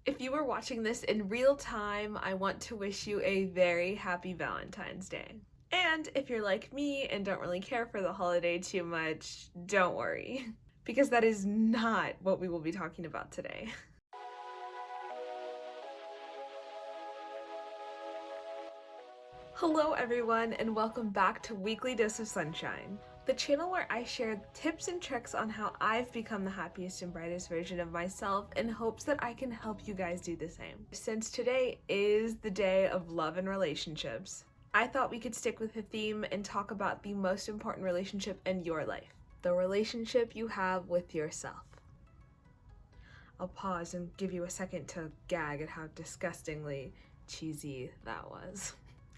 If you were watching this in real time, I want to wish you a very happy Valentine's Day. And if you're like me and don't really care for the holiday too much, don't worry, because that is not what we will be talking about today. Hello everyone, and welcome back to Weekly Dose of Sunshine, the channel where I share tips and tricks on how I've become the happiest and brightest version of myself in hopes that I can help you guys do the same. Since today is the day of love and relationships, I thought we could stick with the theme and talk about the most important relationship in your life, the relationship you have with yourself. I'll pause and give you a second to gag at how disgustingly cheesy that was.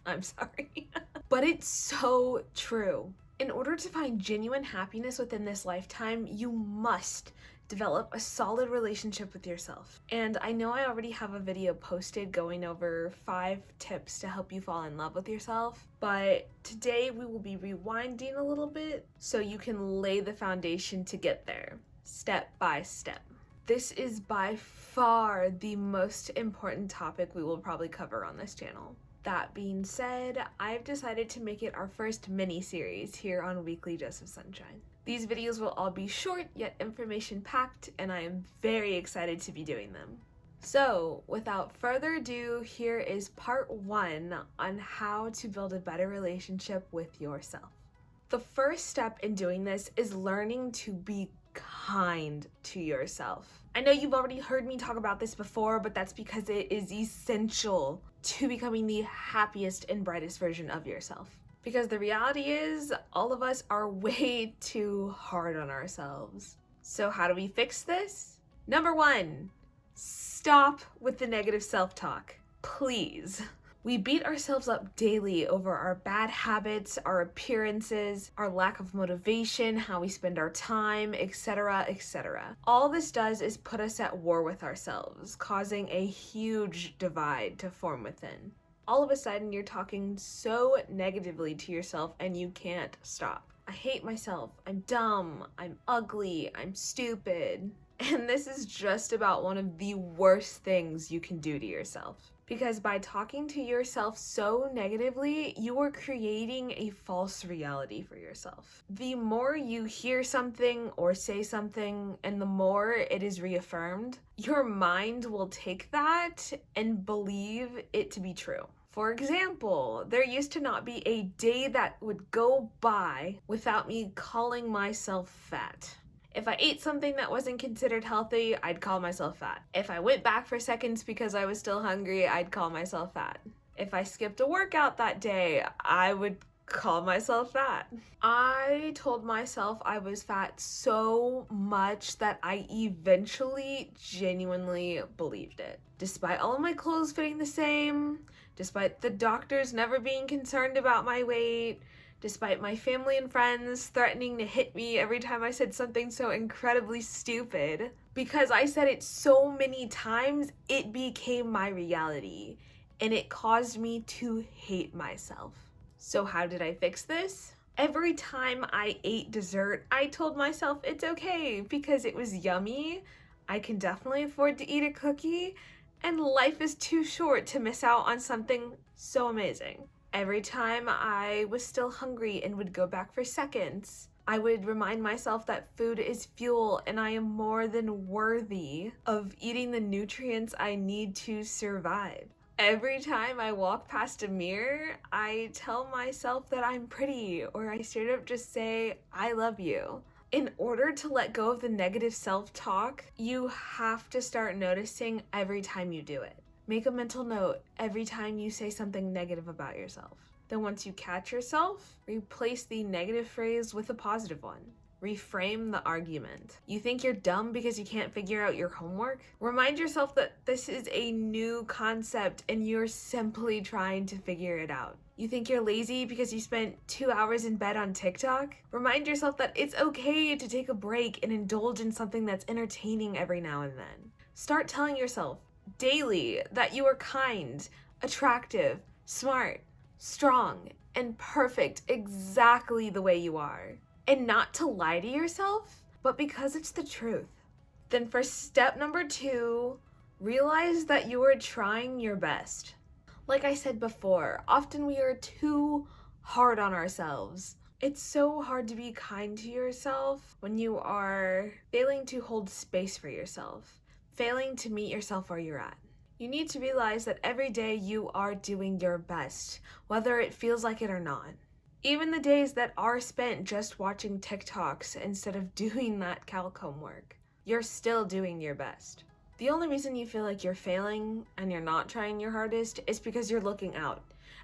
I'm sorry. But it's so true. In order to find genuine happiness within this lifetime, you must develop a solid relationship with yourself. And I know I already have a video posted going over 5 tips to help you fall in love with yourself, but today we will be rewinding a little bit so you can lay the foundation to get there, step by step. This is by far the most important topic we will probably cover on this channel. That being said, I've decided to make it our first mini-series here on Weekly Dose of Sunshine. These videos will all be short yet information-packed, and I am very excited to be doing them. So, without further ado, here is part 1 on how to build a better relationship with yourself. The first step in doing this is learning to be kind to yourself. I know you've already heard me talk about this before, but that's because it is essential to becoming the happiest and brightest version of yourself. Because the reality is, all of us are way too hard on ourselves. So how do we fix this? Number 1, stop with the negative self-talk. Please. We beat ourselves up daily over our bad habits, our appearances, our lack of motivation, how we spend our time, etc., etc. All this does is put us at war with ourselves, causing a huge divide to form within. All of a sudden, you're talking so negatively to yourself and you can't stop. I hate myself, I'm dumb, I'm ugly, I'm stupid. And this is just about one of the worst things you can do to yourself. Because by talking to yourself so negatively, you are creating a false reality for yourself. The more you hear something or say something, and the more it is reaffirmed, your mind will take that and believe it to be true. For example, there used to not be a day that would go by without me calling myself fat. If I ate something that wasn't considered healthy, I'd call myself fat. If I went back for seconds because I was still hungry, I'd call myself fat. If I skipped a workout that day, I would call myself fat. I told myself I was fat so much that I eventually genuinely believed it. Despite all of my clothes fitting the same, despite the doctors never being concerned about my weight, despite my family and friends threatening to hit me every time I said something so incredibly stupid. Because I said it so many times, it became my reality, and it caused me to hate myself. So how did I fix this? Every time I ate dessert, I told myself it's okay because it was yummy, I can definitely afford to eat a cookie, and life is too short to miss out on something so amazing. Every time I was still hungry and would go back for seconds, I would remind myself that food is fuel and I am more than worthy of eating the nutrients I need to survive. Every time I walk past a mirror, I tell myself that I'm pretty, or I straight up just say, I love you. In order to let go of the negative self-talk, you have to start noticing every time you do it. Make a mental note every time you say something negative about yourself. Then once you catch yourself, replace the negative phrase with a positive one. Reframe the argument. You think you're dumb because you can't figure out your homework? Remind yourself that this is a new concept and you're simply trying to figure it out. You think you're lazy because you spent 2 hours in bed on TikTok? Remind yourself that it's okay to take a break and indulge in something that's entertaining every now and then. Start telling yourself daily that you are kind, attractive, smart, strong, and perfect exactly the way you are. And not to lie to yourself, but because it's the truth. Then for step number 2, Realize that you are trying your best. Like I said before, often we are too hard on ourselves. It's so hard to be kind to yourself when you are failing to hold space for yourself, failing to meet yourself where you're at. You need to realize that every day you are doing your best, whether it feels like it or not. Even the days that are spent just watching TikToks instead of doing that calc homework, you're still doing your best. The only reason you feel like you're failing and you're not trying your hardest is because you're looking out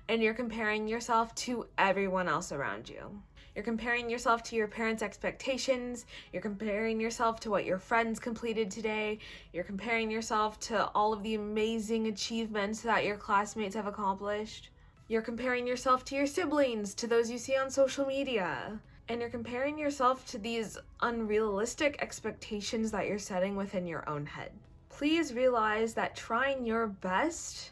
and you're comparing yourself to everyone else around you. You're comparing yourself to your parents' expectations, you're comparing yourself to what your friends completed today, you're comparing yourself to all of the amazing achievements that your classmates have accomplished. You're comparing yourself to your siblings, to those you see on social media. And you're comparing yourself to these unrealistic expectations that you're setting within your own head. Please realize that trying your best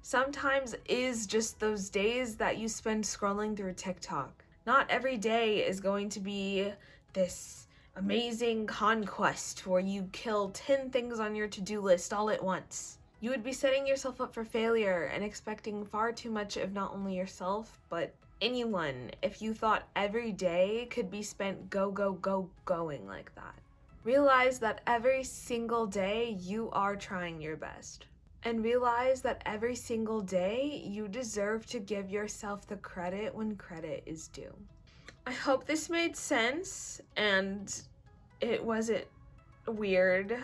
sometimes is just those days that you spend scrolling through TikTok. Not every day is going to be this amazing conquest where you kill 10 things on your to-do list all at once. You would be setting yourself up for failure and expecting far too much of not only yourself, but anyone if you thought every day could be spent going like that. Realize that every single day you are trying your best. And realize that every single day you deserve to give yourself the credit when credit is due. I hope this made sense and it wasn't weird.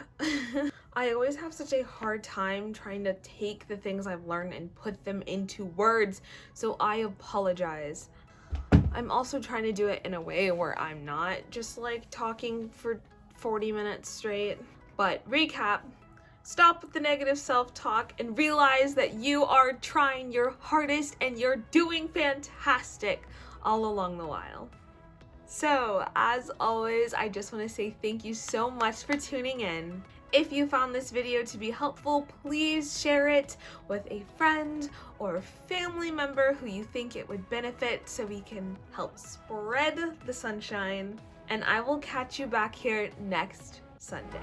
I always have such a hard time trying to take the things I've learned and put them into words, so I apologize. I'm also trying to do it in a way where I'm not just like talking for 40 minutes straight. But recap, stop with the negative self-talk and realize that you are trying your hardest and you're doing fantastic all along the while. So, as always, I just want to say thank you so much for tuning in. If you found this video to be helpful, please share it with a friend or family member who you think it would benefit so we can help spread the sunshine. And I will catch you back here next Sunday.